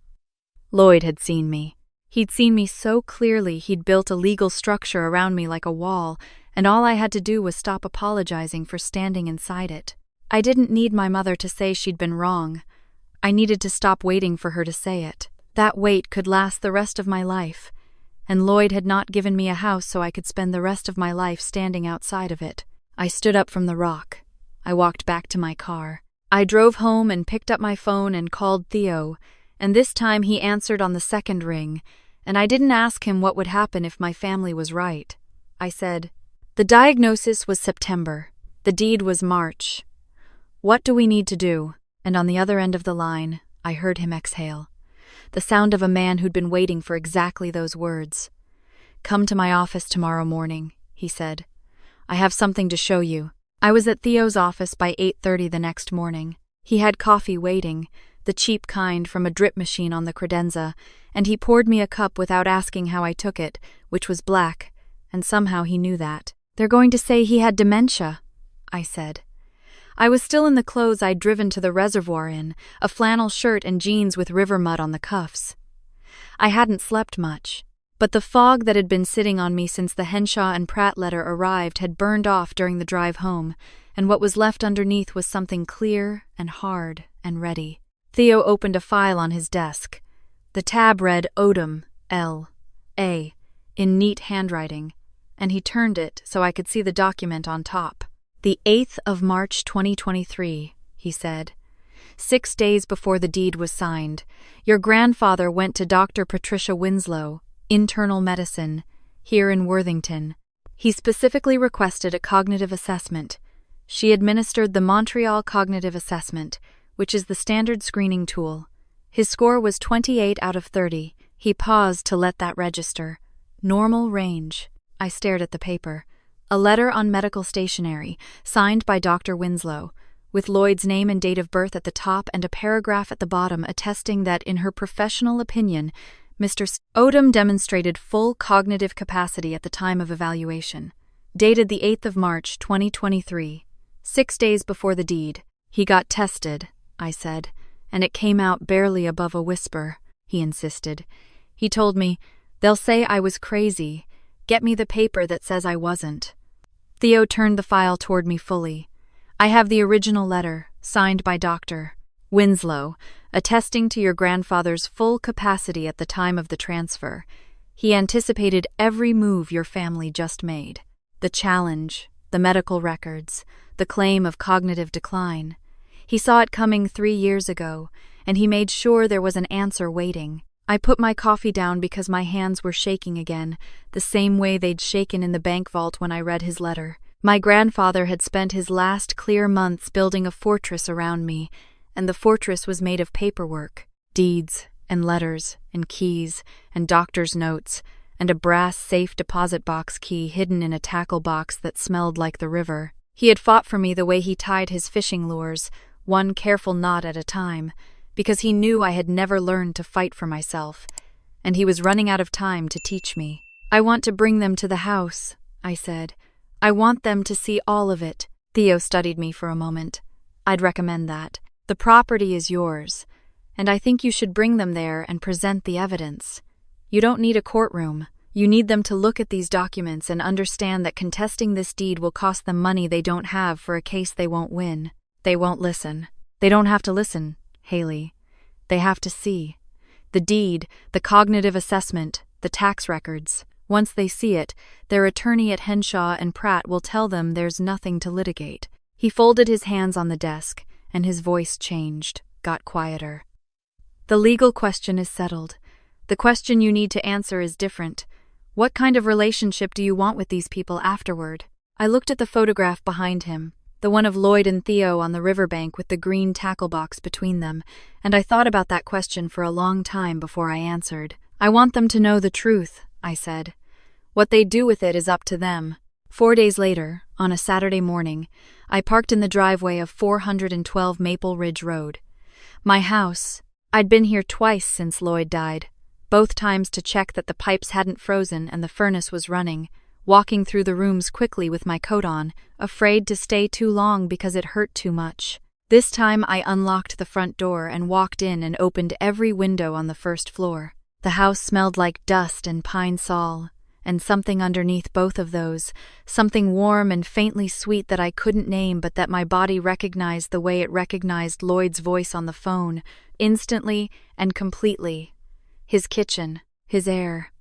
Lloyd had seen me. He'd seen me so clearly he'd built a legal structure around me like a wall, and all I had to do was stop apologizing for standing inside it. I didn't need my mother to say she'd been wrong. I needed to stop waiting for her to say it. That wait could last the rest of my life, and Lloyd had not given me a house so I could spend the rest of my life standing outside of it. I stood up from the rock. I walked back to my car. I drove home and picked up my phone and called Theo, and this time he answered on the second ring, and I didn't ask him what would happen if my family was right. I said, "The diagnosis was September. The deed was March. What do we need to do?" And on the other end of the line, I heard him exhale. The sound of a man who'd been waiting for exactly those words. "Come to my office tomorrow morning," he said. "I have something to show you." I was at Theo's office by 8:30 the next morning. He had coffee waiting, the cheap kind from a drip machine on the credenza, and he poured me a cup without asking how I took it, which was black, and somehow he knew that. "They're going to say he had dementia," I said. I was still in the clothes I'd driven to the reservoir in, a flannel shirt and jeans with river mud on the cuffs. I hadn't slept much, but the fog that had been sitting on me since the Henshaw and Pratt letter arrived had burned off during the drive home, and what was left underneath was something clear and hard and ready. Theo opened a file on his desk. The tab read Odom, L.A., in neat handwriting, and he turned it so I could see the document on top. "The 8th of March 2023, he said. 6 days before the deed was signed, your grandfather went to Dr. Patricia Winslow, internal medicine, here in Worthington. He specifically requested a cognitive assessment. She administered the Montreal Cognitive Assessment, which is the standard screening tool. His score was 28 out of 30. He paused to let that register. Normal range." I stared at the paper. A letter on medical stationery, signed by Dr. Winslow, with Lloyd's name and date of birth at the top and a paragraph at the bottom attesting that, in her professional opinion, Mr. Odom demonstrated full cognitive capacity at the time of evaluation. Dated the 8th of March, 2023, 6 days before the deed. "He got tested," I said, "and it came out barely above a whisper," he insisted. He told me, "They'll say I was crazy. Get me the paper that says I wasn't." Theo turned the file toward me fully. "I have the original letter, signed by Dr. Winslow, attesting to your grandfather's full capacity at the time of the transfer. He anticipated every move your family just made. The challenge, the medical records, the claim of cognitive decline. He saw it coming 3 years ago, and he made sure there was an answer waiting." I put my coffee down because my hands were shaking again, the same way they'd shaken in the bank vault when I read his letter. My grandfather had spent his last clear months building a fortress around me, and the fortress was made of paperwork, deeds, and letters, and keys, and doctor's notes, and a brass safe deposit box key hidden in a tackle box that smelled like the river. He had fought for me the way he tied his fishing lures, one careful knot at a time, because he knew I had never learned to fight for myself, and he was running out of time to teach me. "I want to bring them to the house," I said. "I want them to see all of it." Theo studied me for a moment. "I'd recommend that. The property is yours, and I think you should bring them there and present the evidence. You don't need a courtroom. You need them to look at these documents and understand that contesting this deed will cost them money they don't have for a case they won't win. They won't listen. They don't have to listen, Haley. They have to see. The deed, the cognitive assessment, the tax records. Once they see it, their attorney at Henshaw and Pratt will tell them there's nothing to litigate. He folded his hands on the desk, and his voice changed, got quieter. The legal question is settled. The question you need to answer is different. What kind of relationship do you want with these people afterward? I looked at the photograph behind him, the one of Lloyd and Theo on the riverbank with the green tackle box between them, and I thought about that question for a long time before I answered. I want them to know the truth, I said. What they do with it is up to them. 4 days later, on a Saturday morning, I parked in the driveway of 412 Maple Ridge Road. My house. I'd been here twice since Lloyd died, both times to check that the pipes hadn't frozen and the furnace was running, walking through the rooms quickly with my coat on, afraid to stay too long because it hurt too much. This time I unlocked the front door and walked in and opened every window on the first floor. The house smelled like dust and pine sol, and something underneath both of those, something warm and faintly sweet that I couldn't name but that my body recognized the way it recognized Lloyd's voice on the phone, instantly and completely. His kitchen, his air,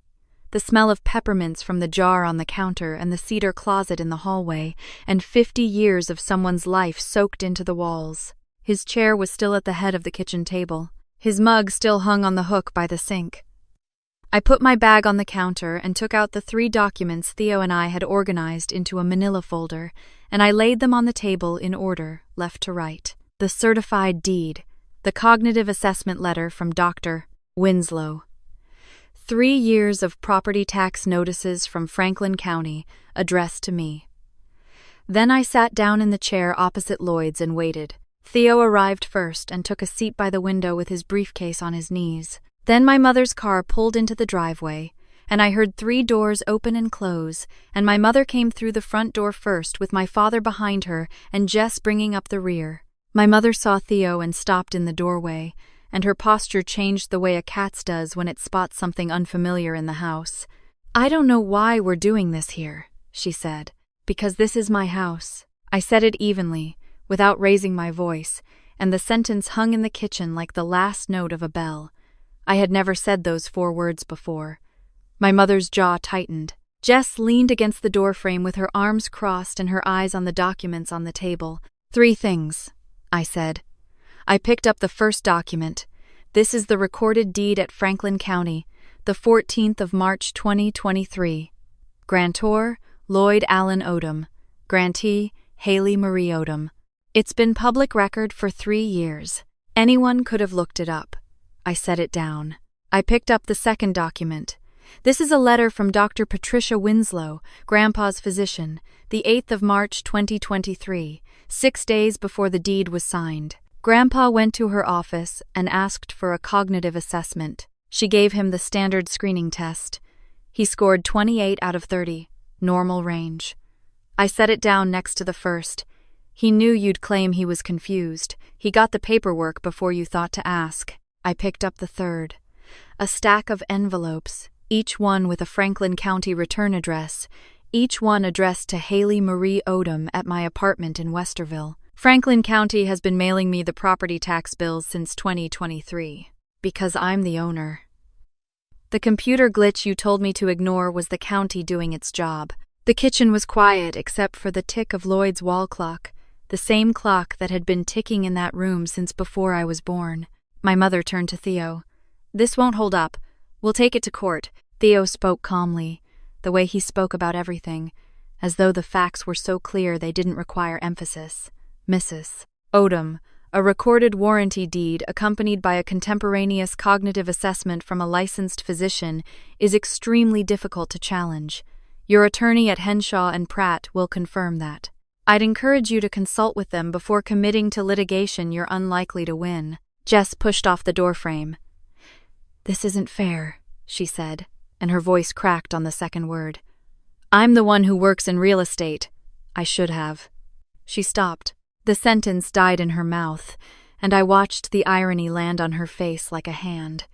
the smell of peppermints from the jar on the counter and the cedar closet in the hallway, and 50 years of someone's life soaked into the walls. His chair was still at the head of the kitchen table. His mug still hung on the hook by the sink. I put my bag on the counter and took out the 3 documents Theo and I had organized into a manila folder, and I laid them on the table in order, left to right. The certified deed, the cognitive assessment letter from Dr. Winslow. 3 years of property tax notices from Franklin County, addressed to me. Then I sat down in the chair opposite Lloyd's and waited. Theo arrived first and took a seat by the window with his briefcase on his knees. Then my mother's car pulled into the driveway, and I heard 3 doors open and close, and my mother came through the front door first with my father behind her and Jess bringing up the rear. My mother saw Theo and stopped in the doorway, and her posture changed the way a cat's does when it spots something unfamiliar in the house. "I don't know why we're doing this here," she said, "because this is my house." I said it evenly, without raising my voice, and the sentence hung in the kitchen like the last note of a bell. I had never said those 4 words before. My mother's jaw tightened. Jess leaned against the doorframe with her arms crossed and her eyes on the documents on the table. 3 things, I said. I picked up the first document. This is the recorded deed at Franklin County, the 14th of March 2023. Grantor, Lloyd Allen Odom. Grantee, Haley Marie Odom. It's been public record for 3 years. Anyone could have looked it up. I set it down. I picked up the second document. This is a letter from Dr. Patricia Winslow, Grandpa's physician, the 8th of March 2023, 6 days before the deed was signed. Grandpa went to her office and asked for a cognitive assessment. She gave him the standard screening test. He scored 28 out of 30, normal range. I set it down next to the first. He knew you'd claim he was confused. He got the paperwork before you thought to ask. I picked up the third. A stack of envelopes, each one with a Franklin County return address, each one addressed to Haley Marie Odom at my apartment in Westerville. Franklin County has been mailing me the property tax bills since 2023, because I'm the owner. The computer glitch you told me to ignore was the county doing its job. The kitchen was quiet except for the tick of Lloyd's wall clock, the same clock that had been ticking in that room since before I was born. My mother turned to Theo. "This won't hold up. We'll take it to court." Theo spoke calmly, the way he spoke about everything, as though the facts were so clear they didn't require emphasis. "Mrs. Odom, a recorded warranty deed accompanied by a contemporaneous cognitive assessment from a licensed physician is extremely difficult to challenge. Your attorney at Henshaw and Pratt will confirm that. I'd encourage you to consult with them before committing to litigation you're unlikely to win." Jess pushed off the doorframe. "This isn't fair," she said, and her voice cracked on the second word. "I'm the one who works in real estate. I should have." She stopped. The sentence died in her mouth, and I watched the irony land on her face like a hand.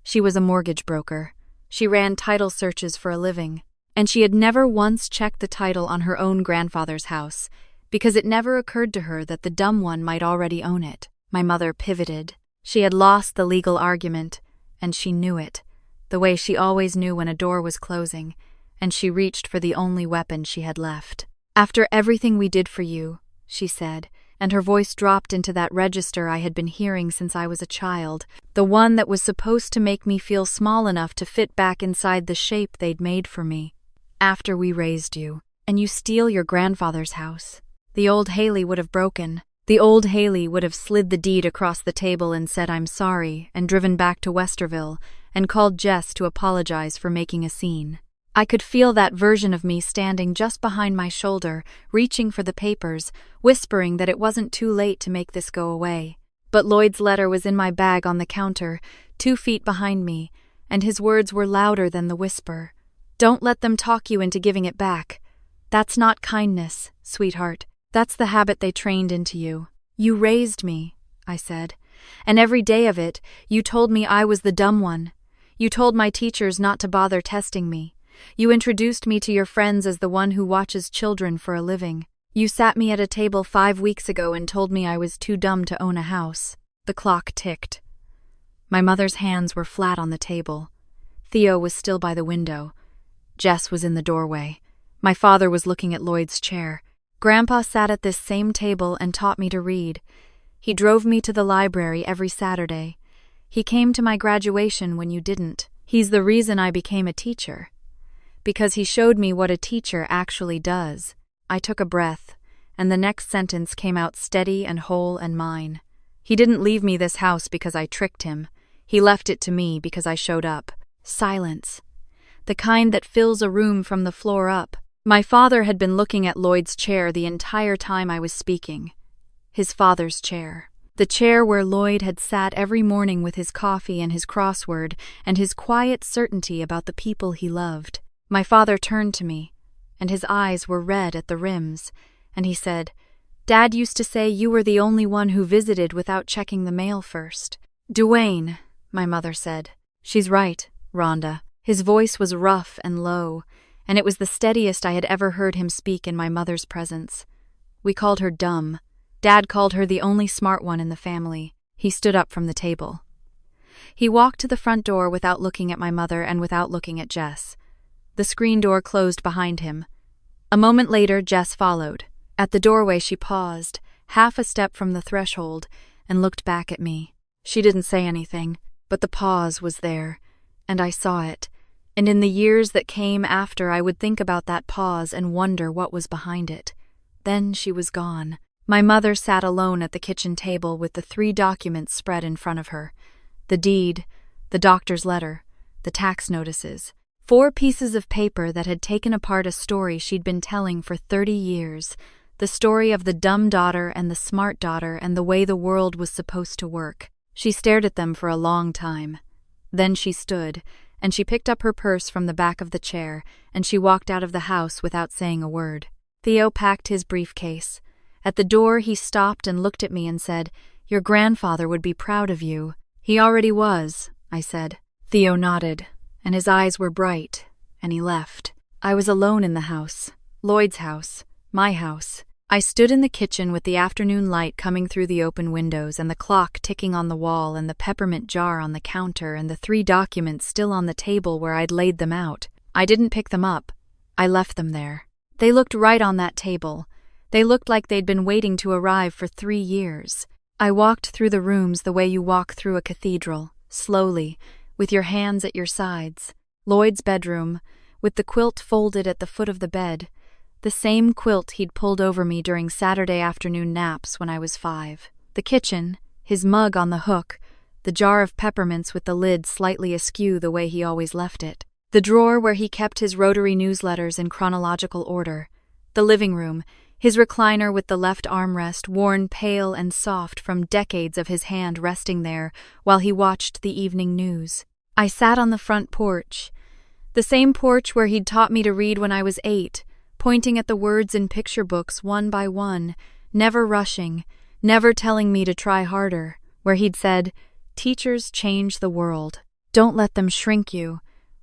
She was a mortgage broker. She ran title searches for a living, and she had never once checked the title on her own grandfather's house, because it never occurred to her that the dumb one might already own it. My mother pivoted. She had lost the legal argument, and she knew it, the way she always knew when a door was closing, and she reached for the only weapon she had left. "After everything we did for you," she said, and her voice dropped into that register I had been hearing since I was a child, the one that was supposed to make me feel small enough to fit back inside the shape they'd made for me. "After we raised you, and you steal your grandfather's house." The old Haley would have broken. The old Haley would have slid the deed across the table and said "I'm sorry" and driven back to Westerville and called Jess to apologize for making a scene. I could feel that version of me standing just behind my shoulder, reaching for the papers, whispering that it wasn't too late to make this go away. But Lloyd's letter was in my bag on the counter, 2 feet behind me, and his words were louder than the whisper. "Don't let them talk you into giving it back. That's not kindness, sweetheart. That's the habit they trained into you. You raised me," I said, "and every day of it, you told me I was the dumb one. You told my teachers not to bother testing me. You introduced me to your friends as the one who watches children for a living. You sat me at a table 5 weeks ago and told me I was too dumb to own a house." The clock ticked. My mother's hands were flat on the table. Theo was still by the window. Jess was in the doorway. My father was looking at Lloyd's chair. Grandpa sat at this same table and taught me to read. He drove me to the library every Saturday. He came to my graduation when you didn't. He's the reason I became a teacher. Because he showed me what a teacher actually does. I took a breath, and the next sentence came out steady and whole and mine. He didn't leave me this house because I tricked him. He left it to me because I showed up. Silence. The kind that fills a room from the floor up. My father had been looking at Lloyd's chair the entire time I was speaking. His father's chair. The chair where Lloyd had sat every morning with his coffee and his crossword and his quiet certainty about the people he loved. My father turned to me, and his eyes were red at the rims, and he said, "Dad used to say you were the only one who visited without checking the mail first." "Duane," my mother said. "She's right, Rhonda." His voice was rough and low, and it was the steadiest I had ever heard him speak in my mother's presence. We called her dumb. Dad called her the only smart one in the family. He stood up from the table. He walked to the front door without looking at my mother and without looking at Jess. The screen door closed behind him. A moment later, Jess followed. At the doorway, she paused, half a step from the threshold, and looked back at me. She didn't say anything, but the pause was there, and I saw it. And in the years that came after, I would think about that pause and wonder what was behind it. Then she was gone. My mother sat alone at the kitchen table with the 3 documents spread in front of her. The deed, the doctor's letter, the tax notices. 4 pieces of paper that had taken apart a story she'd been telling for 30 years. The story of the dumb daughter and the smart daughter and the way the world was supposed to work. She stared at them for a long time. Then she stood, and she picked up her purse from the back of the chair, and she walked out of the house without saying a word. Theo packed his briefcase. At the door, he stopped and looked at me and said, "Your grandfather would be proud of you." "He already was," I said. Theo nodded, and his eyes were bright, and he left. I was alone in the house. Lloyd's house. My house. I stood in the kitchen with the afternoon light coming through the open windows and the clock ticking on the wall and the peppermint jar on the counter and the 3 documents still on the table where I'd laid them out. I didn't pick them up. I left them there. They looked right on that table. They looked like they'd been waiting to arrive for 3 years. I walked through the rooms the way you walk through a cathedral, slowly, with your hands at your sides. Lloyd's bedroom, with the quilt folded at the foot of the bed, the same quilt he'd pulled over me during Saturday afternoon naps when I was 5. The kitchen, his mug on the hook, the jar of peppermints with the lid slightly askew the way he always left it. The drawer where he kept his Rotary newsletters in chronological order. The living room, his recliner with the left armrest worn pale and soft from decades of his hand resting there while he watched the evening news. I sat on the front porch, the same porch where he'd taught me to read when I was 8, pointing at the words in picture books one by one, never rushing, never telling me to try harder, where he'd said, "Teachers change the world. Don't let them shrink you.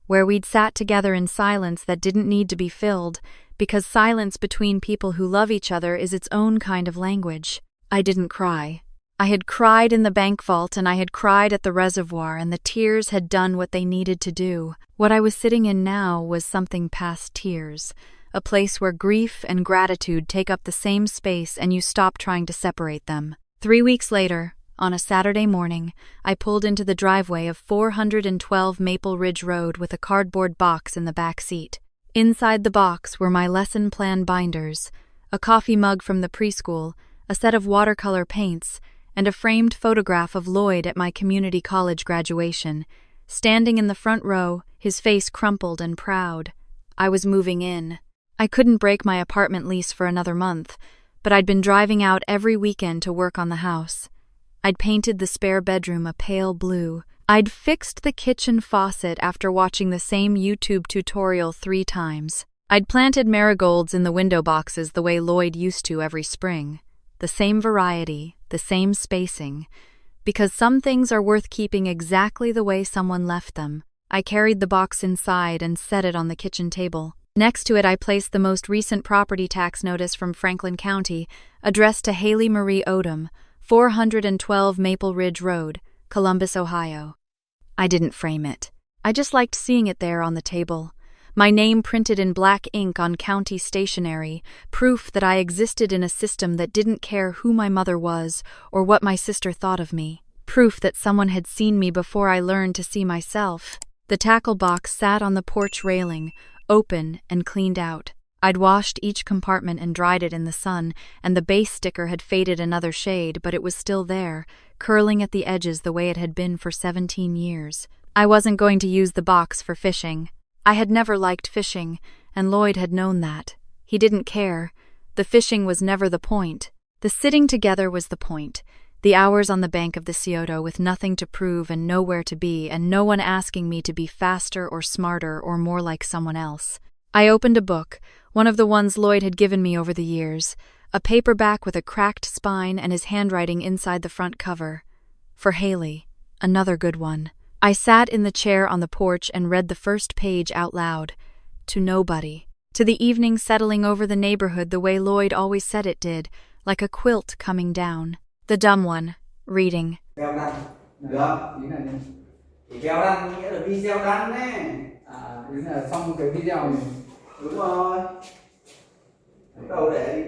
where we'd sat together in silence that didn't need to be filled, because silence between people who love each other is its own kind of language. I didn't cry. I had cried in the bank vault and I had cried at the reservoir, and the tears had done what they needed to do. What I was sitting in now was something past tears, a place where grief and gratitude take up the same space and you stop trying to separate them. 3 weeks later, on a Saturday morning, I pulled into the driveway of 412 Maple Ridge Road with a cardboard box in the back seat. Inside the box were my lesson plan binders, a coffee mug from the preschool, a set of watercolor paints, and a framed photograph of Lloyd at my community college graduation. Standing in the front row, his face crumpled and proud. I was moving in. I couldn't break my apartment lease for another month, but I'd been driving out every weekend to work on the house. I'd painted the spare bedroom a pale blue. I'd fixed the kitchen faucet after watching the same YouTube tutorial 3 times. I'd planted marigolds in the window boxes the way Lloyd used to every spring. The same variety, the same spacing. Because some things are worth keeping exactly the way someone left them. I carried the box inside and set it on the kitchen table. Next to it, I placed the most recent property tax notice from Franklin County, addressed to Haley Marie Odom, 412 Maple Ridge Road, Columbus, Ohio. I didn't frame it. I just liked seeing it there on the table. My name printed in black ink on county stationery, proof that I existed in a system that didn't care who my mother was or what my sister thought of me. Proof that someone had seen me before I learned to see myself. The tackle box sat on the porch railing, open and cleaned out. I'd washed each compartment and dried it in the sun, and the base sticker had faded another shade, but it was still there, curling at the edges the way it had been for 17 years. I wasn't going to use the box for fishing. I had never liked fishing, and Lloyd had known that. He didn't care. The fishing was never the point. The sitting together was the point. The hours on the bank of the Scioto with nothing to prove and nowhere to be, and no one asking me to be faster or smarter or more like someone else. I opened a book, one of the ones Lloyd had given me over the years, a paperback with a cracked spine and his handwriting inside the front cover. For Haley, another good one. I sat in the chair on the porch and read the first page out loud. To nobody. To the evening settling over the neighborhood the way Lloyd always said it did, like a quilt coming down. The dumb one, reading. Được. Thì kéo đăng nghĩa là video đăng đấy. Ý là xong cái video này. Đúng rồi. Bắt đầu để